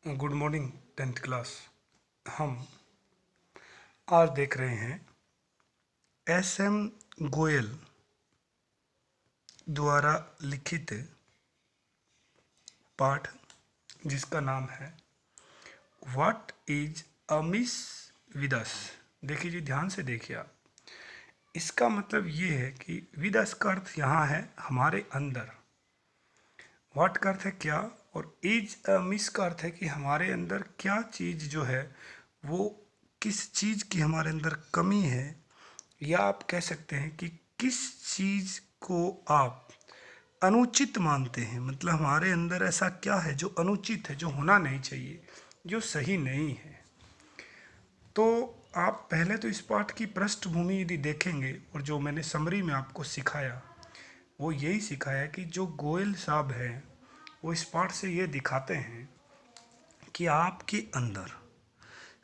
Good morning 10th class. हम आज देख रहे हैं एस.एम. गोयल द्वारा लिखित पाठ जिसका नाम है what is Amish with us. देखिए जी, ध्यान से देखिए आप। इसका मतलब ये है कि विद अस का अर्थ यहाँ है हमारे अंदर। व्हाट का अर्थ है क्या, और इज मिस का अर्थ है कि हमारे अंदर क्या चीज़ जो है वो किस चीज़ की हमारे अंदर कमी है, या आप कह सकते हैं कि किस चीज़ को आप अनुचित मानते हैं। मतलब हमारे अंदर ऐसा क्या है जो अनुचित है, जो होना नहीं चाहिए, जो सही नहीं है। तो आप पहले तो इस पाठ की पृष्ठभूमि यदि देखेंगे और जो मैंने समरी में आपको सिखाया वो यही सिखाया कि जो गोयल साहब हैं वो इस पाठ से ये दिखाते हैं कि आपके अंदर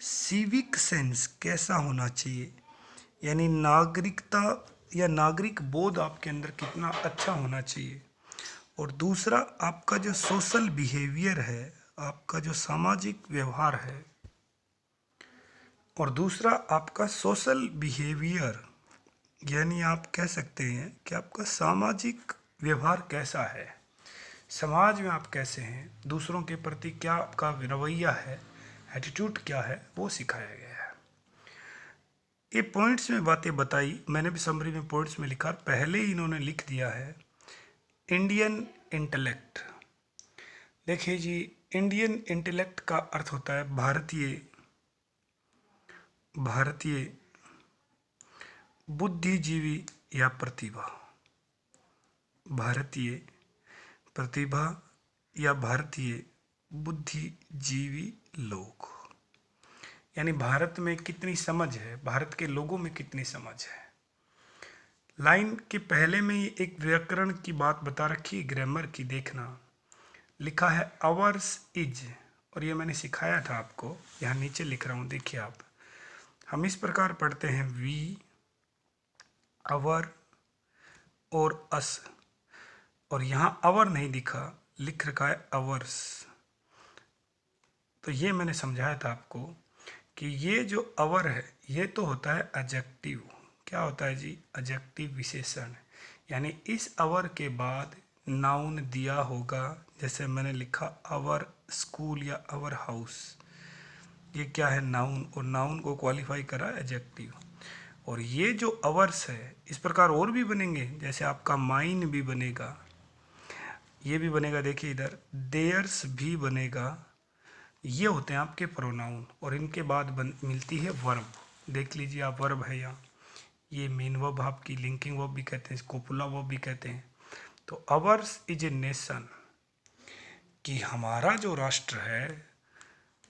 सिविक सेंस कैसा होना चाहिए, यानी नागरिकता या नागरिक बोध आपके अंदर कितना अच्छा होना चाहिए। और दूसरा, आपका जो सोशल बिहेवियर है, आपका जो सामाजिक व्यवहार है, और दूसरा आपका सोशल बिहेवियर यानी आप कह सकते हैं कि आपका सामाजिक व्यवहार कैसा है, समाज में आप कैसे हैं, दूसरों के प्रति क्या आपका रवैया है, एटीट्यूड क्या है, वो सिखाया गया है। ये पॉइंट्स में बातें बताई, मैंने भी समरी में पॉइंट्स में लिखा, पहले ही इन्होंने लिख दिया है इंडियन इंटेलेक्ट। देखिए जी, इंडियन इंटेलेक्ट का अर्थ होता है भारतीय बुद्धिजीवी या प्रतिभा। भारतीय प्रतिभा या भारतीय बुद्धिजीवी लोग, यानी भारत में कितनी समझ है, भारत के लोगों में कितनी समझ है। लाइन के पहले में ही एक व्याकरण की बात बता रखी, ग्रामर की। देखना, लिखा है अवर्स इज, और ये मैंने सिखाया था आपको, यहाँ नीचे लिख रहा हूँ, देखिए आप। हम इस प्रकार पढ़ते हैं वी, अवर और अस, और यहाँ अवर नहीं दिखा, लिख रखा है अवर्स। तो ये मैंने समझाया था आपको कि ये जो अवर है ये तो होता है एडजेक्टिव। क्या होता है जी? एडजेक्टिव विशेषण। यानी इस अवर के बाद नाउन दिया होगा, जैसे मैंने लिखा अवर स्कूल या अवर हाउस। ये क्या है? नाउन, और नाउन को क्वालिफाई करा एडजेक्टिव। और ये जो अवर्स है इस प्रकार और भी बनेंगे, जैसे आपका माइन भी बनेगा, ये भी बनेगा, देखिए इधर देयर्स भी बनेगा। ये होते हैं आपके प्रोनाउन, और इनके बाद मिलती है वर्ब। देख लीजिए आप, वर्ब है यहाँ, ये मेन वर्ब आपकी लिंकिंग वर्ब भी कहते हैं, स्कोपुला वर्ब भी कहते हैं। तो अवर्स इज ए नेशन, कि हमारा जो राष्ट्र है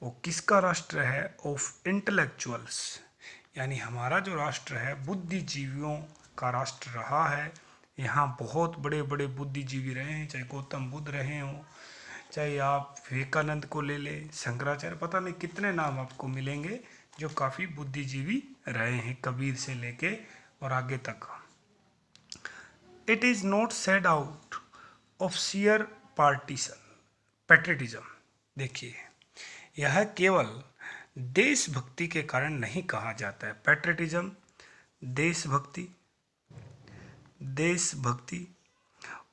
वो किसका राष्ट्र है? ऑफ इंटेलेक्चुअल्स, यानी हमारा जो राष्ट्र है बुद्धिजीवियों का राष्ट्र रहा है। यहाँ बहुत बड़े बड़े बुद्धिजीवी रहे हैं, चाहे गौतम बुद्ध रहे हों, चाहे आप विवेकानंद को ले लें, शंकराचार्य, पता नहीं कितने नाम आपको मिलेंगे जो काफ़ी बुद्धिजीवी रहे हैं, कबीर से लेके और आगे तक। It is not said out of share patriotism. देखिए, यह केवल देशभक्ति के कारण नहीं कहा जाता है। पैट्रियटिज्म, देशभक्ति, देशभक्ति,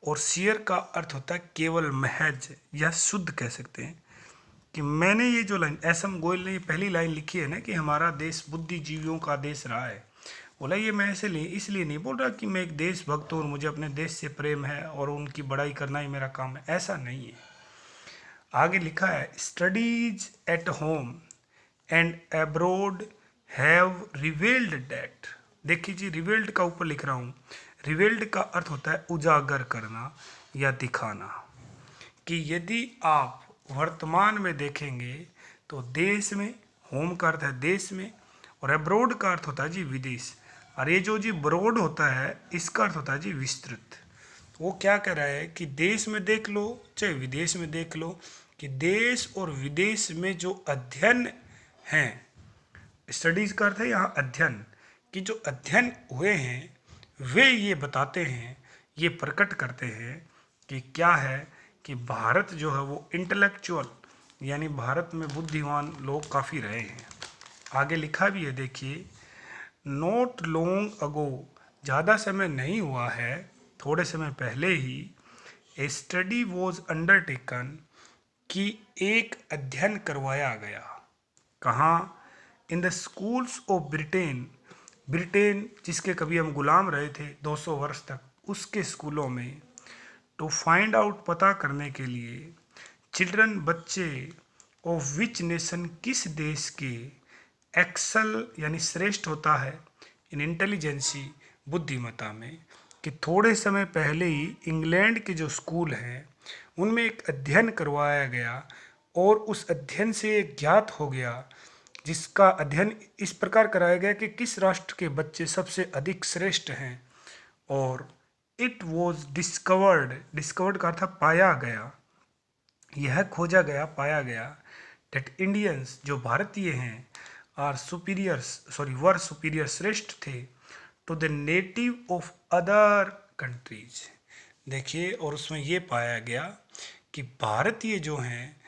और शेयर का अर्थ होता है केवल, महज या शुद्ध कह सकते हैं। कि मैंने ये जो लाइन, एस.एम. गोयल ने ये पहली लाइन लिखी है ना कि हमारा देश बुद्धिजीवियों का देश रहा है, बोला ये मैं ऐसे इसलिए नहीं बोल रहा कि मैं एक देशभक्त हूँ और मुझे अपने देश से प्रेम है और उनकी बड़ाई करना ही मेरा काम है, ऐसा नहीं है। आगे लिखा है studies at home and abroad have revelled that. देखिए जी, रिवेल्ड का ऊपर लिख रहा हूँ, रिवेल्ड का अर्थ होता है उजागर करना या दिखाना। कि यदि आप वर्तमान में देखेंगे तो देश में, होम का अर्थ है देश में, और अब्रोड का अर्थ होता है जी विदेश। और ये जो जी ब्रॉड होता है इसका अर्थ होता है जी विस्तृत। वो क्या कह रहा है कि देश में देख लो चाहे विदेश में देख लो, कि देश और विदेश में जो अध्ययन हैं, स्टडीज का अर्थ है यहाँ अध्ययन, कि जो अध्ययन हुए हैं वे ये बताते हैं, ये प्रकट करते हैं कि क्या है, कि भारत जो है वो इंटेलेक्चुअल यानी भारत में बुद्धिमान लोग काफ़ी रहे हैं। आगे लिखा भी है, देखिए, नॉट लॉन्ग अगो, ज़्यादा समय नहीं हुआ है, थोड़े समय पहले ही, ए स्टडी वॉज अंडरटेकन, कि एक अध्ययन करवाया गया। कहाँ? In the schools of Britain, Britain जिसके कभी हम गुलाम रहे थे 200 वर्ष तक, उसके स्कूलों में, टू फाइंड आउट, पता करने के लिए, चिल्ड्रन, बच्चे, ऑफ विच नेशन, किस देश के, एक्सल यानी श्रेष्ठ होता है, इन इंटेलिजेंसी, बुद्धिमत्ता में, कि थोड़े समय पहले ही इंग्लैंड के जो स्कूल हैं उनमें एक अध्ययन करवाया गया और उस अध्ययन से ज्ञात हो गया, जिसका अध्ययन इस प्रकार कराया गया कि किस राष्ट्र के बच्चे सबसे अधिक श्रेष्ठ हैं। और इट वॉज डिस्कवर्ड, डिस्कवर्ड का अर्थ पाया गया, यह खोजा गया, पाया गया, डेट इंडियंस, जो भारतीय हैं, आर सुपीरियर्स वर सुपीरियर, श्रेष्ठ थे, to the native of other countries. देखिए, और उसमें ये पाया गया कि भारतीय जो हैं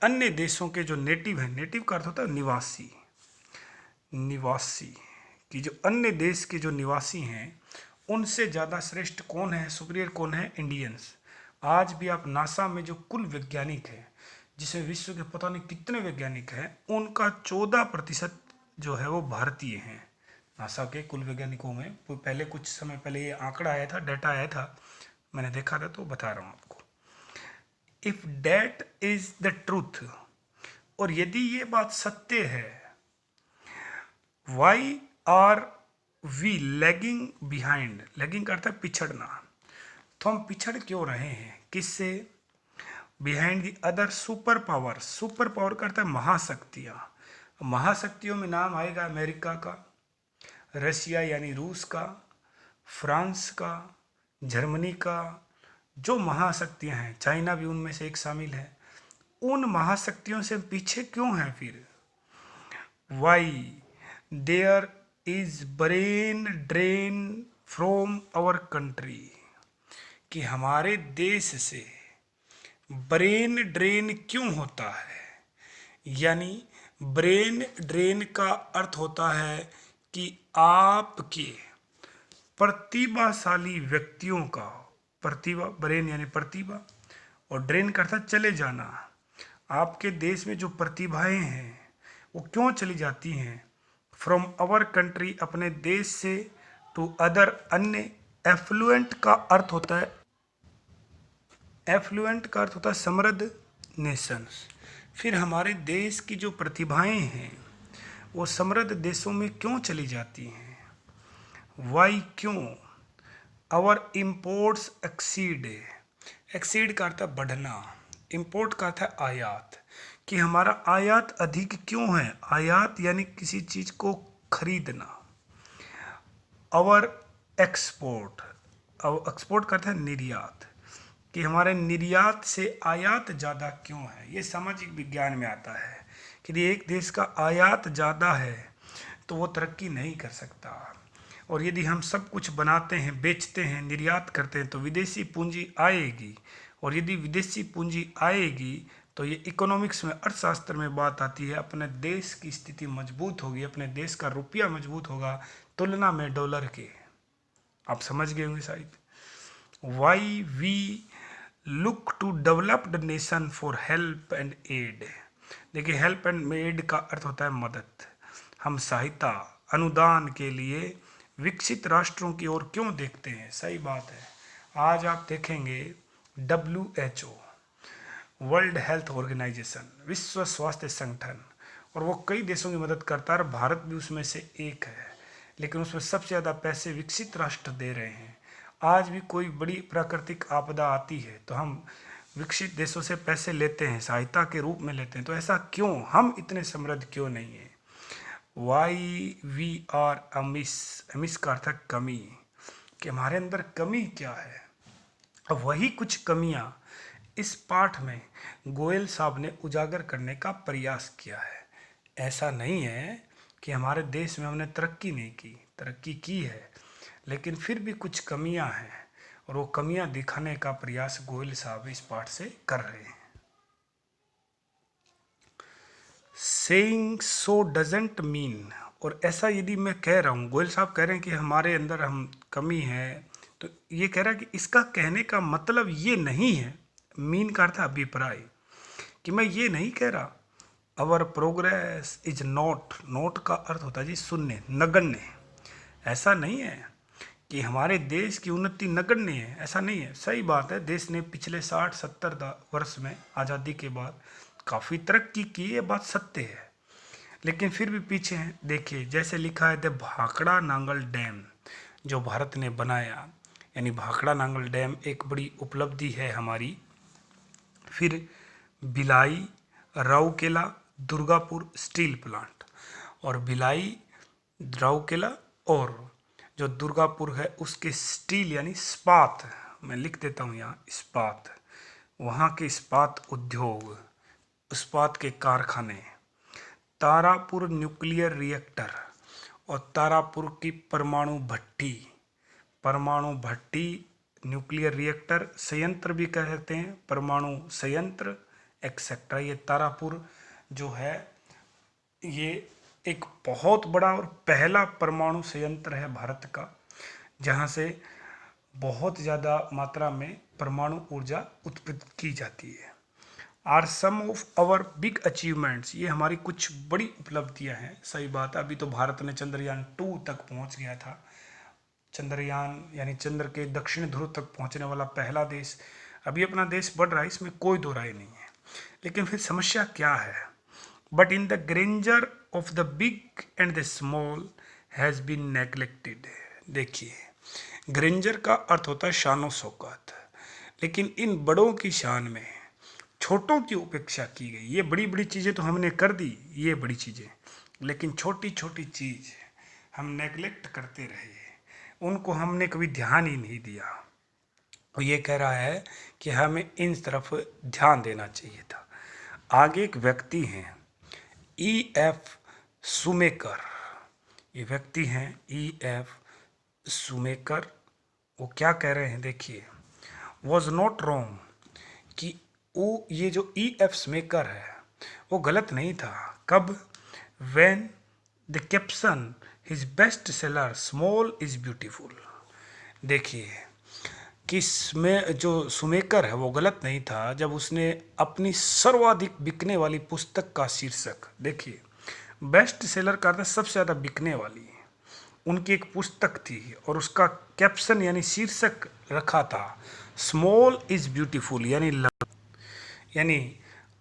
अन्य देशों के जो नेटिव हैं, नेटिव का अर्थ होता है निवासी, निवासी, कि जो अन्य देश के जो निवासी हैं उनसे ज़्यादा श्रेष्ठ कौन है, सुपीरियर कौन है? इंडियंस। आज भी आप नासा में जो कुल वैज्ञानिक हैं, जिसमें विश्व के पता नहीं कितने वैज्ञानिक हैं, उनका 14% जो है वो भारतीय हैं। नासा के कुल वैज्ञानिकों में पहले कुछ समय पहले ये आंकड़ा आया था, डाटा आया था, मैंने देखा था, तो बता रहा हूँ आपको। If that is the truth, और यदि ये बात सत्य है, why are we lagging behind, lagging का अर्थ है पिछड़ना, तो हम पिछड़ क्यों रहे हैं, किससे? Behind the other super power, super power का अर्थ है महाशक्तियाँ, महाशक्तियों में नाम आएगा अमेरिका का, रशिया यानी रूस का, फ्रांस का, जर्मनी का, जो महाशक्तियां हैं, चाइना भी उनमें से एक शामिल है। उन महाशक्तियों से पीछे क्यों हैं फिर? Why there is brain drain from our country, कि हमारे देश से ब्रेन ड्रेन क्यों होता है? यानी ब्रेन ड्रेन का अर्थ होता है कि आपके प्रतिभाशाली व्यक्तियों का, प्रतिभा, ब्रेन यानी प्रतिभा, और ड्रेन का अर्थ चले जाना, आपके देश में जो प्रतिभाएं हैं वो क्यों चली जाती हैं? फ्रॉम अवर कंट्री, अपने देश से, टू अदर, अन्य, एफ्लुएंट का अर्थ होता है, एफ्लुएंट का अर्थ होता है समृद्ध नेशंस। फिर हमारे देश की जो प्रतिभाएं हैं वो समृद्ध देशों में क्यों चली जाती हैं? वाई, क्यों? आवर इम्पोर्ट्स एक्सीड, एक्सीड का अर्थ है बढ़ना, इम्पोर्ट का अर्थ है आयात, कि हमारा आयात अधिक क्यों है? आयात यानी किसी चीज़ को खरीदना। आवर एक्सपोर्ट, एक्सपोर्ट का अर्थ है निर्यात, कि हमारे निर्यात से आयात ज़्यादा क्यों है? ये सामाजिक विज्ञान में आता है कि यदि एक देश का आयात ज़्यादा है तो वो तरक्की नहीं कर सकता, और यदि हम सब कुछ बनाते हैं, बेचते हैं, निर्यात करते हैं, तो विदेशी पूंजी आएगी, और यदि विदेशी पूंजी आएगी तो ये इकोनॉमिक्स में, अर्थशास्त्र में बात आती है, अपने देश की स्थिति मजबूत होगी, अपने देश का रुपया मजबूत होगा तुलना में डॉलर के। आप समझ गए होंगे शायद। Why we look to developed nation for help and aid, देखिए, हेल्प एंड एड का अर्थ होता है मदद, हम सहायता, अनुदान के लिए विकसित राष्ट्रों की ओर क्यों देखते हैं? सही बात है। आज आप देखेंगे WHO, वर्ल्ड हेल्थ ऑर्गेनाइजेशन, विश्व स्वास्थ्य संगठन, और वो कई देशों की मदद करता है, भारत भी उसमें से एक है, लेकिन उसमें सबसे ज़्यादा पैसे विकसित राष्ट्र दे रहे हैं। आज भी कोई बड़ी प्राकृतिक आपदा आती है तो हम विकसित देशों से पैसे लेते हैं, सहायता के रूप में लेते हैं, तो ऐसा क्यों? हम इतने समृद्ध क्यों नहीं हैं? Why we are Amish, Amish का अर्थ है कमी, कि हमारे अंदर कमी क्या है? अब वही कुछ कमियां इस पाठ में गोयल साहब ने उजागर करने का प्रयास किया है। ऐसा नहीं है कि हमारे देश में हमने तरक्की नहीं की, तरक्की की है, लेकिन फिर भी कुछ कमियां हैं, और वो कमियां दिखाने का प्रयास गोयल साहब इस पाठ से कर रहे हैं। सेइंग सो डजेंट मीन, और ऐसा यदि मैं कह रहा हूँ, गोयल साहब कह रहे हैं कि हमारे अंदर हम कमी है, तो ये कह रहा है कि इसका कहने का मतलब ये नहीं है, मीन का अर्थ अभिप्राय, कि मैं ये नहीं कह रहा our progress is not, not का अर्थ होता है जी शून्य, नगण्य। ऐसा नहीं है कि हमारे देश की उन्नति नगण्य है, ऐसा नहीं है। सही बात है, देश ने पिछले 60-70 वर्ष में आज़ादी के बाद काफ़ी तरक्की की, ये बात सत्य है, लेकिन फिर भी पीछे हैं। देखिए जैसे लिखा है द भाखड़ा नांगल डैम जो भारत ने बनाया, यानी भाखड़ा नांगल डैम एक बड़ी उपलब्धि है हमारी। फिर भिलाई, राउरकेला, दुर्गापुर स्टील प्लांट, और भिलाई, राउरकेला और जो दुर्गापुर है उसके स्टील यानी इस्पात, मैं लिख देता हूँ यहाँ इस्पात, वहाँ के इस्पात उद्योग, इस्पात के कारखाने, तारापुर न्यूक्लियर रिएक्टर और तारापुर की परमाणु भट्टी, परमाणु भट्टी न्यूक्लियर रिएक्टर संयंत्र भी कह सकते हैं, परमाणु संयंत्र एक्सेट्रा। ये तारापुर जो है ये एक बहुत बड़ा और पहला परमाणु संयंत्र है भारत का, जहाँ से बहुत ज़्यादा मात्रा में परमाणु ऊर्जा उत्पन्न की जाती है। Are some of our big achievements, ये हमारी कुछ बड़ी उपलब्धियां हैं। सही बात है, अभी तो भारत ने चंद्रयान 2 तक पहुंच गया था, चंद्रयान यानी चंद्र के दक्षिण ध्रुव तक पहुंचने वाला पहला देश। अभी अपना देश बढ़ रहा है, इसमें कोई दो राय नहीं है, लेकिन फिर समस्या क्या है? But in the grandeur of the big and the small has been neglected. देखिए ग्रेंजर का अर्थ होता है शानो शौकत, लेकिन इन बड़ों की शान में छोटों की उपेक्षा की गई। ये बड़ी बड़ी चीज़ें तो हमने कर दी, ये बड़ी चीज़ें, लेकिन छोटी छोटी चीज़ हम नेगलेक्ट करते रहे, उनको हमने कभी ध्यान ही नहीं दिया। और ये कह रहा है कि हमें इन तरफ ध्यान देना चाहिए था। आगे एक व्यक्ति हैं E.F. सुमेकर, ये व्यक्ति हैं E.F. सुमेकर। वो क्या कह रहे हैं देखिए, वॉज नॉट रॉन्ग, कि वो ये जो E.F. सुमेकर है वो गलत नहीं था। कब? When the caption his best seller small is beautiful. देखिए किसमें जो सुमेकर है वो गलत नहीं था जब उसने अपनी सर्वाधिक बिकने वाली पुस्तक का शीर्षक, देखिए बेस्ट सेलर का अर्थ सबसे ज़्यादा बिकने वाली, उनकी एक पुस्तक थी और उसका कैप्शन यानी शीर्षक रखा था स्मॉल इज ब्यूटीफुल, यानी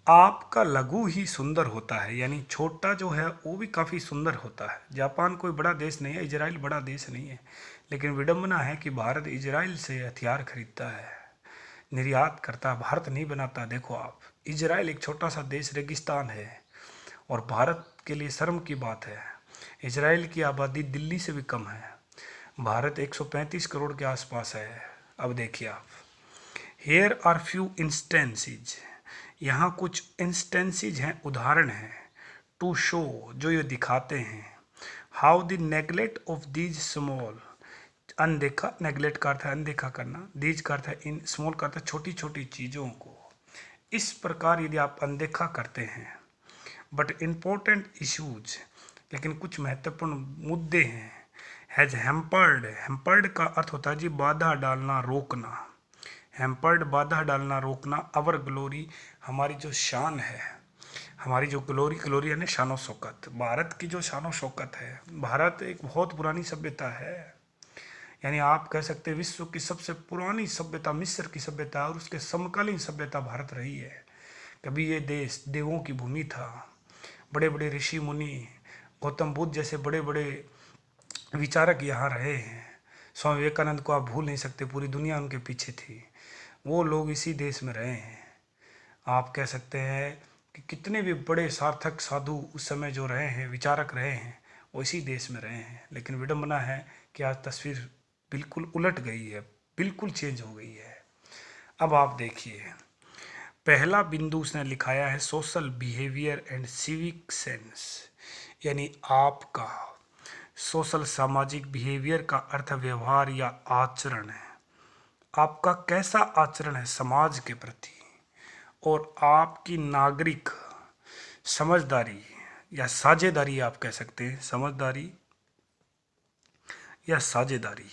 आपका लघु ही सुंदर होता है, यानी छोटा जो है वो भी काफ़ी सुंदर होता है। जापान कोई बड़ा देश नहीं है, इजराइल बड़ा देश नहीं है, लेकिन विडंबना है कि भारत इजराइल से हथियार खरीदता है, निर्यात करता है, भारत नहीं बनाता। देखो आप, इजराइल एक छोटा सा देश, रेगिस्तान है, और भारत के लिए शर्म की बात है, इजराइल की आबादी दिल्ली से भी कम है, भारत 135 करोड़ के आसपास है। अब देखिए आप, हेयर आर फ्यू इंस्टेंसेज, यहाँ कुछ इंस्टेंसेज हैं, उदाहरण हैं, टू शो जो ये दिखाते हैं, how the neglect of these small, अनदेखा, नेगलेक्ट का अर्थ है अनदेखा करना, दीज का अर्थ है इन, स्मॉल का अर्थ है छोटी छोटी चीज़ों को, इस प्रकार यदि आप अनदेखा करते हैं। बट इम्पोर्टेंट इश्यूज, लेकिन कुछ महत्वपूर्ण मुद्दे हैं, हैज हेम्पर्ड, हेम्पर्ड का अर्थ होता है जी बाधा डालना, रोकना, हेम्पर्ड बाधा डालना, रोकना, अवर ग्लोरी, हमारी जो शान है, हमारी जो ग्लोरी, ग्लोरी यानी शानो शौकत, भारत की जो शानो शौकत है, भारत एक बहुत पुरानी सभ्यता है, यानी आप कह सकते हैं विश्व की सबसे पुरानी सभ्यता मिस्र की सभ्यता और उसके समकालीन सभ्यता भारत रही है। कभी ये देश देवों की भूमि था, बड़े बड़े ऋषि मुनि, गौतम बुद्ध जैसे बड़े बड़े विचारक यहाँ रहे हैं। स्वामी विवेकानंद को आप भूल नहीं सकते, पूरी दुनिया उनके पीछे थी, वो लोग इसी देश में रहे हैं। आप कह सकते हैं कि कितने भी बड़े सार्थक साधु उस समय जो रहे हैं, विचारक रहे हैं, वो इसी देश में रहे हैं। लेकिन विडंबना है कि आज तस्वीर बिल्कुल उलट गई है, बिल्कुल चेंज हो गई है। अब आप देखिए, पहला बिंदु उसने लिखाया है social behaviour and civic sense, यानी आपका सोशल सामाजिक बिहेवियर का अर्थ व्यवहार या आचरण है, आपका कैसा आचरण है समाज के प्रति, और आपकी नागरिक समझदारी या साझेदारी आप कह सकते हैं, समझदारी या साझेदारी।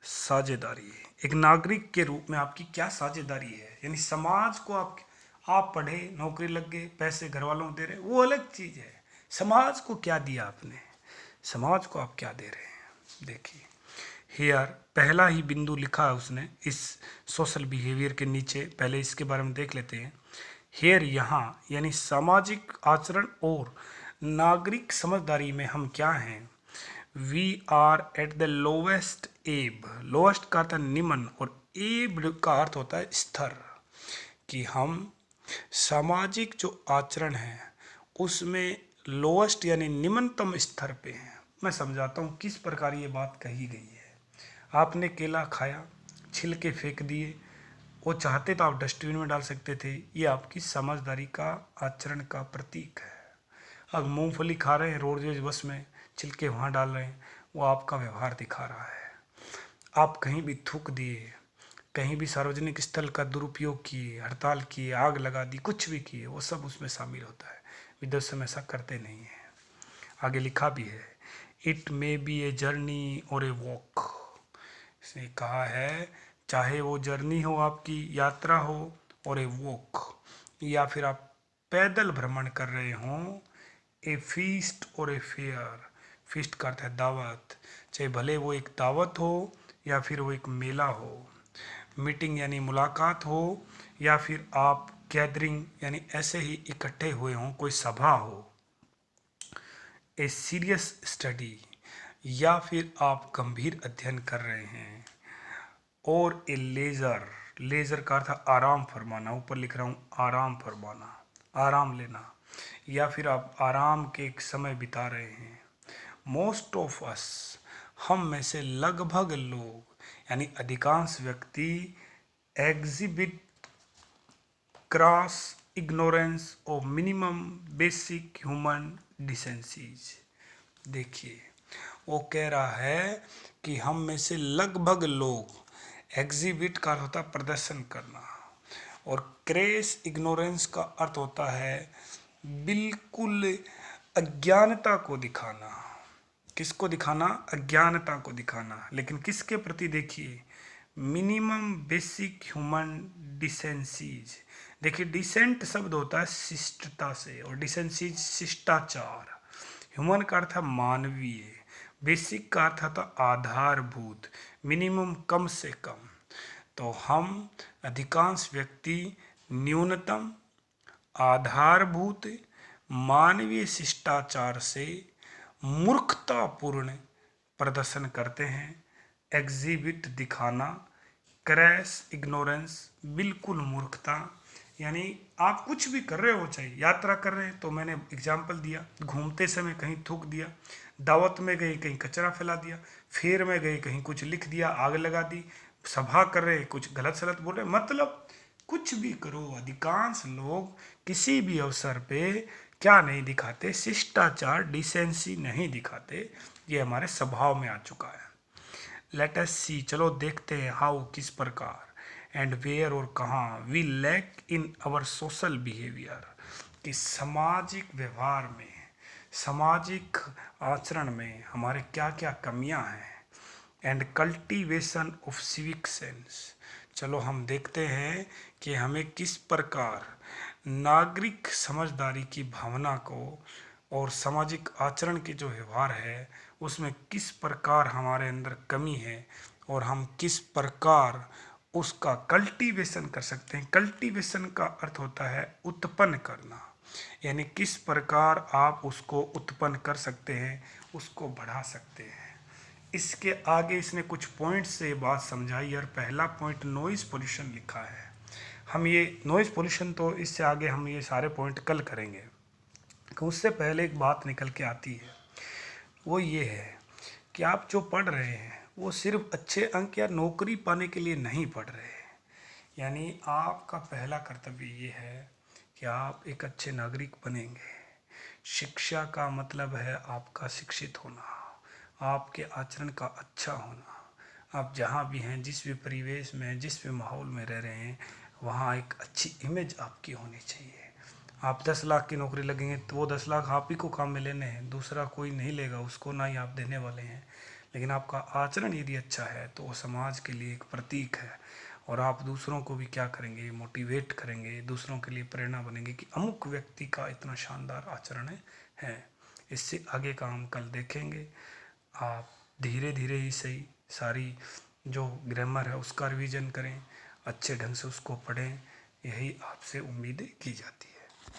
साझेदारी, एक नागरिक के रूप में आपकी क्या साझेदारी है, यानी समाज को आप पढ़े, नौकरी लग गए, पैसे घर वालों को दे रहे, वो अलग चीज़ है। समाज को क्या दिया आपने, समाज को आप क्या दे रहे हैं। देखिए हियर पहला ही बिंदु लिखा है उसने इस सोशल बिहेवियर के नीचे, पहले इसके बारे में देख लेते हैं। हियर यहाँ यानी सामाजिक आचरण और नागरिक समझदारी में हम क्या हैं। We are at the lowest ebb, lowest का अर्थ है निम्न और एब का अर्थ होता है स्तर, कि हम सामाजिक जो आचरण है उसमें लोवेस्ट यानी निम्नतम स्तर पे हैं। मैं समझाता हूँ किस प्रकार ये बात कही गई है। आपने केला खाया, छिलके फेंक दिए, वो चाहते तो आप डस्टबिन में डाल सकते थे, ये आपकी समझदारी का आचरण का प्रतीक है। अब मूंगफली खा रहे हैं रोडवेज बस में, छिलके वहाँ डाल रहे हैं, वो आपका व्यवहार दिखा रहा है। आप कहीं भी थूक दिए, कहीं भी सार्वजनिक स्थल का दुरुपयोग किए, हड़ताल किए, आग लगा दी, कुछ भी किए, वो सब उसमें शामिल होता है। विदेश में ऐसा करते नहीं है। आगे लिखा भी है, it may be a journey और ए वॉक। इसने कहा है चाहे वो जर्नी हो, आपकी यात्रा हो, और ए वॉक या फिर आप पैदल भ्रमण कर रहे हों, ए फीस्ट और ए फेयर। फीस्ट का अर्थ है दावत, चाहे भले वो एक दावत हो या फिर वो एक मेला हो, मीटिंग यानी मुलाकात हो, या फिर आप गैदरिंग यानी ऐसे ही इकट्ठे हुए हों, कोई सभा हो, ए सीरियस स्टडी या फिर आप गंभीर अध्ययन कर रहे हैं, और ए लेजर, लेजर का अर्थ आराम फरमाना, ऊपर लिख रहा हूँ आराम फरमाना, आराम लेना, या फिर आप आराम के एक समय बिता रहे हैं। मोस्ट ऑफ अस, हम में से लगभग लोग यानी अधिकांश व्यक्ति, एग्जिबिट क्रॉस इग्नोरेंस और मिनिमम बेसिक ह्यूमन डिसेंसीज। देखिए वो कह रहा है कि हम में से लगभग लोग, एग्जिबिट का अर्थ होता है प्रदर्शन करना, और क्रेस इग्नोरेंस का अर्थ होता है बिल्कुल अज्ञानता को दिखाना। किसको दिखाना, अज्ञानता को दिखाना, लेकिन किसके प्रति, देखिए मिनिमम बेसिक ह्यूमन डिसेंसीज। देखिए डिसेंट शब्द होता है शिष्टता से, और डिसेंसीज शिष्टाचार। ह्यूमन का अर्थ है मानवीय, बेसिक का अर्थ था आधारभूत, मिनिमम कम से कम। तो हम अधिकांश व्यक्ति न्यूनतम आधारभूत मानवीय शिष्टाचार से मूर्खतापूर्ण प्रदर्शन करते हैं। एग्जिबिट दिखाना, क्रैश इग्नोरेंस बिल्कुल मूर्खता, यानी आप कुछ भी कर रहे हो, चाहे यात्रा कर रहे हैं तो मैंने एग्जाम्पल दिया, घूमते समय कहीं थूक दिया, दावत में गए कहीं कचरा फैला दिया, फेर में गए कहीं कुछ लिख दिया, आग लगा दी, सभा कर रहे कुछ गलत सलत बोल रहे, मतलब कुछ भी करो, अधिकांश लोग किसी भी अवसर पे क्या नहीं दिखाते, शिष्टाचार डिसेंसी नहीं दिखाते। ये हमारे स्वभाव में आ चुका है। लेट अस सी, चलो देखते हैं हाउ, किस प्रकार, एंड वेयर और कहाँ, we lack in our social behaviour, कि सामाजिक व्यवहार में, सामाजिक आचरण में हमारे क्या क्या कमियां हैं। And cultivation of civic sense, चलो हम देखते हैं कि हमें किस प्रकार नागरिक समझदारी की भावना को और सामाजिक आचरण के जो व्यवहार है उसमें किस प्रकार हमारे अंदर कमी है, और हम किस प्रकार उसका कल्टीवेशन कर सकते हैं। कल्टीवेशन का अर्थ होता है उत्पन्न करना, यानी किस प्रकार आप उसको उत्पन्न कर सकते हैं, उसको बढ़ा सकते हैं। इसके आगे इसने कुछ पॉइंट से बात समझाई, और पहला पॉइंट नॉइज़ पोल्यूशन लिखा है। हम ये नॉइज़ पोल्यूशन तो इससे आगे हम ये सारे पॉइंट कल करेंगे, कि उससे पहले एक बात निकल के आती है, वो ये है कि आप जो पढ़ रहे हैं वो सिर्फ अच्छे अंक या नौकरी पाने के लिए नहीं पढ़ रहे हैं। यानी आपका पहला कर्तव्य ये है कि आप एक अच्छे नागरिक बनेंगे। शिक्षा का मतलब है आपका शिक्षित होना, आपके आचरण का अच्छा होना। आप जहाँ भी हैं, जिस भी परिवेश में, जिस भी माहौल में रह रहे हैं, वहाँ एक अच्छी इमेज आपकी होनी चाहिए। आप 10 लाख की नौकरी लगेंगे तो वो 10 लाख आप ही को काम में लेने हैं, दूसरा कोई नहीं लेगा उसको, ना ही आप देने वाले हैं। लेकिन आपका आचरण यदि अच्छा है तो वो समाज के लिए एक प्रतीक है, और आप दूसरों को भी क्या करेंगे, मोटिवेट करेंगे, दूसरों के लिए प्रेरणा बनेंगे कि अमुक व्यक्ति का इतना शानदार आचरण है। इससे आगे का हम कल देखेंगे। आप धीरे धीरे ही सही सारी जो ग्रामर है उसका रिवीजन करें, अच्छे ढंग से उसको पढ़ें, यही आपसे उम्मीदें की जाती है।